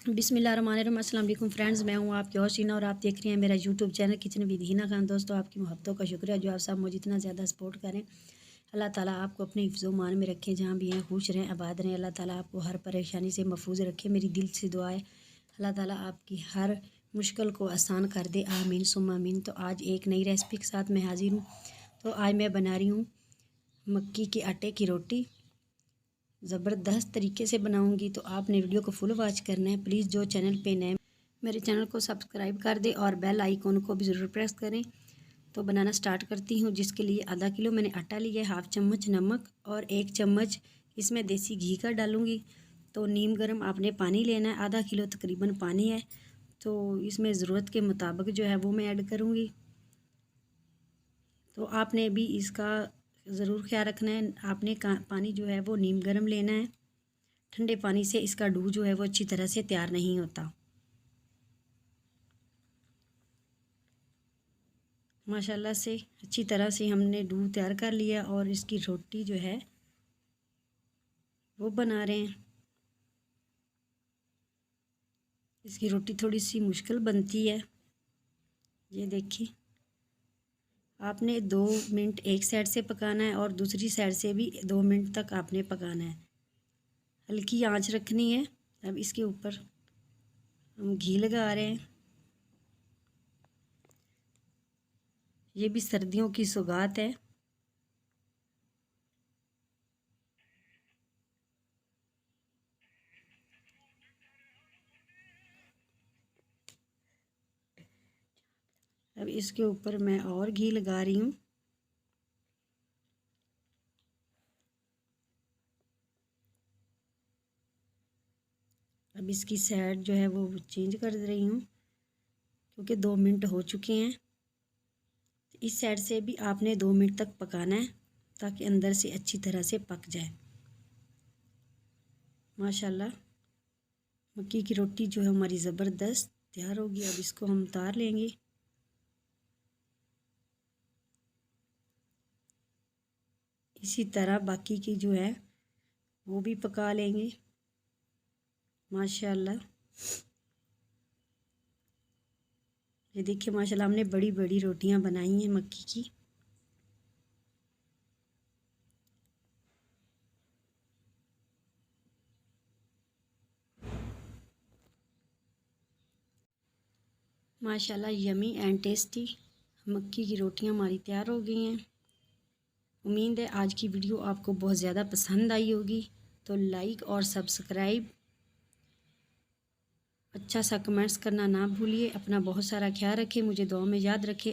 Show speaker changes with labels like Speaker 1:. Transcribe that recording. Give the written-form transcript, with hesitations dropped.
Speaker 1: बिस्मिल्लाहिर्रहमानिर्रहीम। अस्सलाम वालेकुम फ्रेंड्स, मैं हूँ आपकी होस्ट हिना और आप देख रहे हैं मेरा YouTube channel kitchen with Hina Khan. दोस्तों, आपकी मोहब्बतों का शुक्रिया जो आप सब मुझे इतना ज़्यादा सपोर्ट करें। अल्लाह ताला आपको अपने हिफ्ज़ो मान में रखें, जहाँ भी हैं खुश रहें, आबाद रहें। अल्लाह ताला आपको हर परेशानी से महफूज रखे। मेरी दिल से दुआ है अल्लाह ताला आपकी हर मुश्किल को आसान कर दे, आमीन सुम्मा आमीन। तो आज एक नई रेसिपी के साथ मैं हाजिर हूँ। तो आज मैं बना रही हूँ मक्की के आटे की रोटी। ज़बरदस्त तरीके से बनाऊंगी, तो आपने वीडियो को फुल वॉच करना है। प्लीज़ जो चैनल पे नए मेरे चैनल को सब्सक्राइब कर दे और बेल आइकॉन को भी ज़रूर प्रेस करें। तो बनाना स्टार्ट करती हूँ। जिसके लिए आधा किलो मैंने आटा लिया है, 1/2 चम्मच नमक और 1 चम्मच इसमें देसी घी का डालूँगी। तो नीम गर्म आपने पानी लेना है, आधा किलो तकरीबन पानी है। तो इसमें ज़रूरत के मुताबिक जो है वो मैं ऐड करूँगी। तो आपने भी इसका ज़रूर ख्याल रखना है। आपने पानी जो है वो नीम गर्म लेना है। ठंडे पानी से इसका डू जो है वो अच्छी तरह से तैयार नहीं होता। माशाल्लाह से अच्छी तरह से हमने डू तैयार कर लिया और इसकी रोटी जो है वो बना रहे हैं। इसकी रोटी थोड़ी सी मुश्किल बनती है। ये देखिए, आपने 2 मिनट एक साइड से पकाना है और दूसरी साइड से भी 2 मिनट तक आपने पकाना है। हल्की आंच रखनी है। अब इसके ऊपर हम घी लगा रहे हैं। ये भी सर्दियों की सौगात है। अब इसके ऊपर मैं और घी लगा रही हूँ। अब इसकी साइड जो है वो चेंज कर रही हूँ, क्योंकि 2 मिनट हो चुके हैं। इस साइड से भी आपने 2 मिनट तक पकाना है, ताकि अंदर से अच्छी तरह से पक जाए। माशाल्लाह मक्की की रोटी जो है हमारी ज़बरदस्त तैयार होगी। अब इसको हम उतार लेंगे। इसी तरह बाकी की जो है वो भी पका लेंगे। माशाल्लाह ये देखिए, माशाल्लाह हमने बड़ी बड़ी रोटियां बनाई हैं मक्की की। माशाल्लाह यमी एंड टेस्टी मक्की की रोटियां हमारी तैयार हो गई हैं। उम्मीद है आज की वीडियो आपको बहुत ज़्यादा पसंद आई होगी। तो लाइक और सब्सक्राइब, अच्छा सा कमेंट्स करना ना भूलिए। अपना बहुत सारा ख्याल रखें, मुझे दुआ में याद रखें।